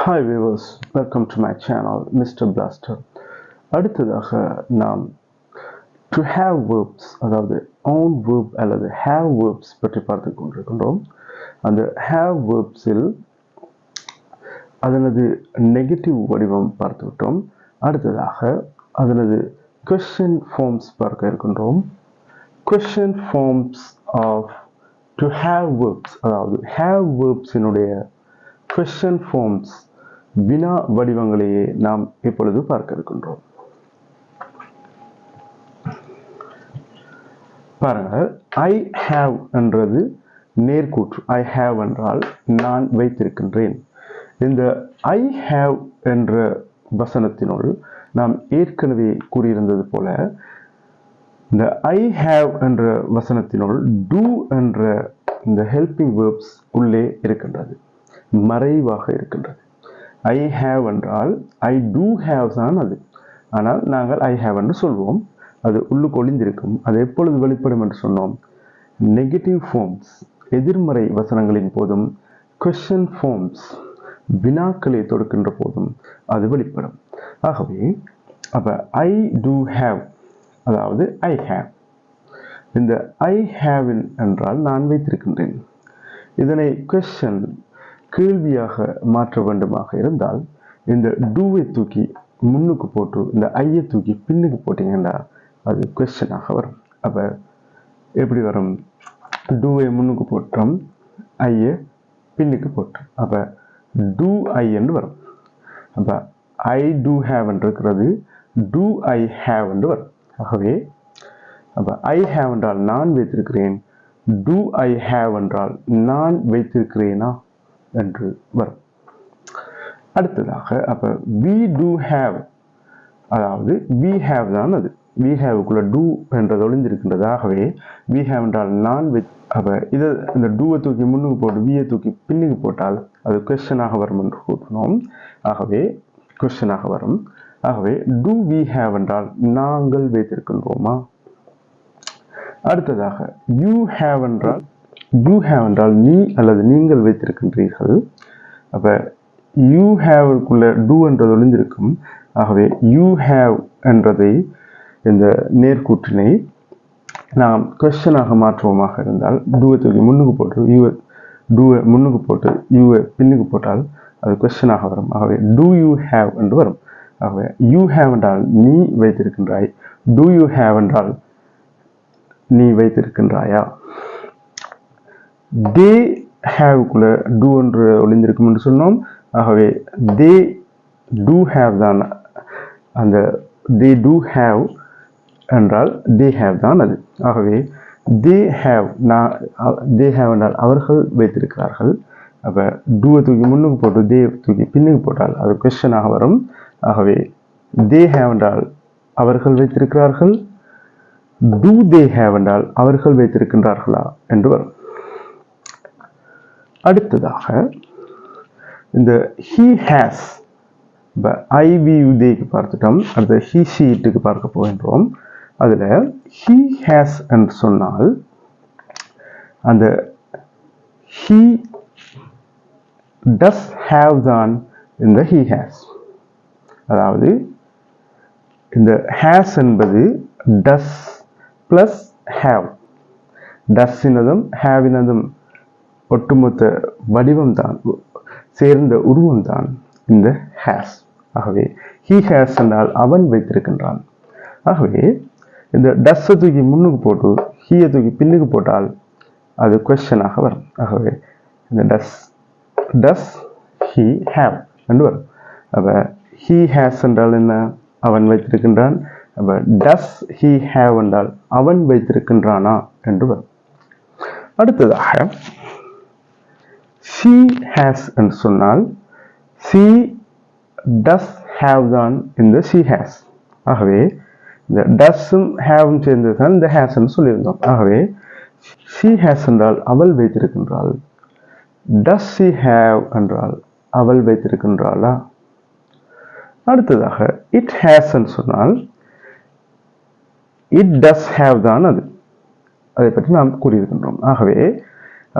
Hi viewers, welcome to my channel Mr. Blaster. அடுத்ததாக நாம் to have verbs அதாவது own verb அல்லது have verbs பற்றி பார்த்து கொண்டிருக்கின்றோம். அந்த have verbs-இல் அதனது நெகட்டிவ் வடிவம் பார்த்துவிட்டோம். அடுத்ததாக அதனது question forms பார்க்க இருக்கின்றோம். Question forms of to have verbs அதாவது have verbs-இனுடைய question forms வினா வடிவங்களையே நாம் இப்பொழுது பார்க்க இருக்கின்றோம். பாருங்கள், I have என்றது நேர்கூற்று. I have என்றால் நான் வைத்திருக்கின்றேன். இந்த I have என்ற வசனத்தினுள் நாம் ஏற்கனவே கூறியிருந்தது போல இந்த I have என்ற வசனத்தினுள் do என்ற இந்த helping verbs உள்ளே இருக்கின்றது, மறைவாக இருக்கின்றது. I have என்றால் I do have தான் அது. ஆனால் நாங்கள் I have என்று சொல்வோம். அது உள்ளுக்கு ஒளிந்திருக்கும். அது எப்பொழுது வெளிப்படும் என்று சொன்னோம்? நெகட்டிவ் ஃபார்ம்ஸ் எதிர்மறை வசனங்களின் போதும், question forms வினாக்களை தொடுக்கின்ற போதும் அது வெளிப்படும். ஆகவே அப்ப I do have அதாவது I have. இந்த I have என்றால் நான் வைத்திருக்கின்றேன். இதனை question கேள்வியாக மாற்ற வேண்டுமாக இருந்தால் இந்த doவை தூக்கி முன்னுக்கு போட்டு இந்த ஐயை தூக்கி பின்னுக்கு போட்டீங்கன்னா அது கொஸ்டினாக வரும். அப்ப எப்படி வரும்? doவை முன்னுக்கு போட்டோம், ஐயை பின்னுக்கு போட்டோம், அப்ப do I என்று வரும். அப்ப I do have என்றிருக்கிறது do I have என்று வரும். ஆகவே அப்ப I have என்றால் நான் வைத்திருக்கிறேன், do I have என்றால் நான் வைத்திருக்கிறேனா என்று வரும். அடுத்ததாக அப்ப we do have அதாவது we have தான் அது. we have குள்ள do என்றது ஒளிந்திருக்கின்றது. ஆகவே we have என்றால் நான் அப்ப இதை இந்த doவை தூக்கி முன்னுக்கு போட்டு v-ஐ தூக்கி பின்னுக்கு போட்டால் அது கொஸ்டினாக வரும் என்று கூறினோம். ஆகவே கொஸ்டினாக வரும். ஆகவே do we have என்றால் நாங்கள் வைத்திருக்கின்றோமா? அடுத்ததாக you have என்றால் நீ அல்லது நீங்கள் வைத்திருக்கின்றீர்கள். அப்ப you have குள்ள do என்றது ஒளிந்திருக்கும். ஆகவே you have என்றதை இந்த நேர்கூற்றினை நாம் கொஸ்டினாக மாற்றுவோமாக இருந்தால் doவை தூக்கி முன்னுக்கு போட்டு doவை முன்னுக்கு போட்டு u-ஐ பின்னுக்கு போட்டால் அது கொஸ்டினாக வரும். ஆகவே do you have என்று வரும். ஆகவே you have என்றால் நீ வைத்திருக்கின்றாய், do you have என்றால் நீ வைத்திருக்கின்றாயா? they have குள்ள do என்று ஒளிந்திருக்கும் என்று சொன்னோம். ஆகவே they do have தான் அந்த they do have என்றால் they have தான் அது. ஆகவே they have என்றால் அவர்கள் வைத்திருக்கிறார்கள். அப்ப doவை தூக்கி முன்னுக்கு போட்டு they தூக்கி பின்னுக்கு போட்டால் அது கொஸ்டினாக வரும். ஆகவே they have என்றால் அவர்கள் வைத்திருக்கிறார்கள், do they have என்றால் அவர்கள் வைத்திருக்கின்றார்களா என்று வரும். அடுத்ததாக இந்த he has I we you they-க்கு பார்த்துட்டோம். அடுத்த he she it-க்கு பார்க்க போகின்றோம். அதுல he has என்று சொன்னால் அந்த he does have தான் இந்த he has. அதாவது இந்த has என்பது does plus have. does இனதும் have இனதும் ஒட்டுமொத்த வடிவம் தான், சேர்ந்த உருவம் தான் இந்த has. ஆகவே he has என்றால் அவன் வைத்திருக்கின்றான். ஆகவே இந்த does தூக்கி முன்னுக்கு போட்டு he-ஐ தூக்கி பின்னுக்கு போட்டால் அது கொஸ்டினாக வரும். ஆகவே இந்த does he have என்று வரும். அப்ப he has என்றால் என்ன? அவன் வைத்திருக்கின்றான். அப்ப does he have என்றால் அவன் வைத்திருக்கின்றானா என்று வரும். அடுத்ததாக she has என்று சொன்னால் she does have தான் இந்த she has. ஆகவே இந்த does-உம் have-உம் சேர்ந்தது தான் இந்த has என்று சொல்லியிருந்தோம். ஆகவே she has என்றால் அவள் வைத்திருக்கின்றாள், does she have என்றால் அவள் வைத்திருக்கின்றாளா? அடுத்ததாக it has என்று சொன்னால் it does have தான் அது. அதை பற்றி நாம் கூறியிருக்கின்றோம். ஆகவே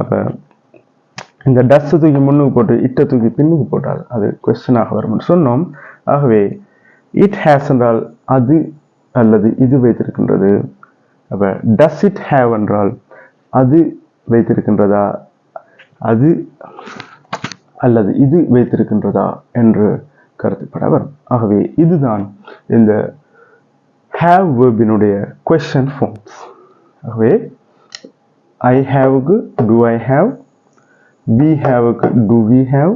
அப்ப இந்த டஸ் தூக்கி முன்னுக்கு போட்டு இட்ட தூக்கி பின்னுக்கு போட்டால் அது கொஸ்டினாக வரும்னு சொன்னோம். ஆகவே இட் ஹேஸ் என்றால் அது அல்லது இது வைத்திருக்கின்றது. அப்போ டஸ் இட் ஹேவ் என்றால் அது வைத்திருக்கின்றதா, அது அல்லது இது வைத்திருக்கின்றதா என்று கருத்துப்பட வரும். ஆகவே இதுதான் இந்த have verbiனுடைய question forms. ஆகவே I haveக்கு do I have, we haveக்கு do we have,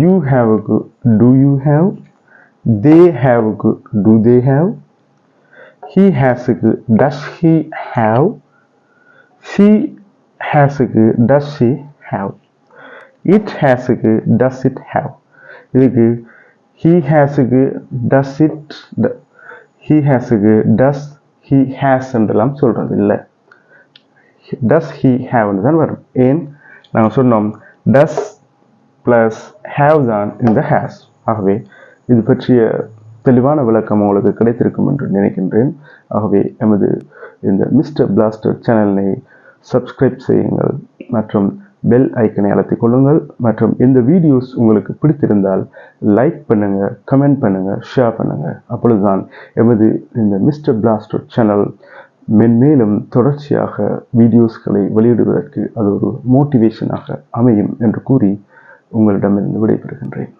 you haveக்கு do you have, they haveக்கு do they have, he hasக்கு does he have, she hasக்கு does she have, it hasக்கு does it have. இதுக்கு he hasக்கு does it, he hasக்கு does he has என்றெல்லாம் சொல்றது இல்லை. does he have தான் வரும். ஏன் நாங்கள் சொன்னோம் does plus have தான் இந்த has. ஆகவே இது பற்றிய தெளிவான விளக்கம் உங்களுக்கு கிடைத்திருக்கும் என்று நினைக்கின்றேன். ஆகவே எமது இந்த மிஸ்டர் பிளாஸ்டர் சேனலை சப்ஸ்கிரைப் செய்யுங்கள் மற்றும் பெல் ஐக்கனை அழுத்திக் கொள்ளுங்கள். மற்றும் இந்த வீடியோஸ் உங்களுக்கு பிடித்திருந்தால் லைக் பண்ணுங்க, கமெண்ட் பண்ணுங்க, ஷேர் பண்ணுங்க. அப்பொழுதுதான் எமது இந்த மிஸ்டர் பிளாஸ்டர் சேனல் மென்மேலும் தொடர்ச்சியாக வீடியோஸ்களை வெளியிடுவதற்கு அது ஒரு மோட்டிவேஷனாக அமையும் என்று கூறி உங்களிடமிருந்து விடைபெறுகின்றேன்.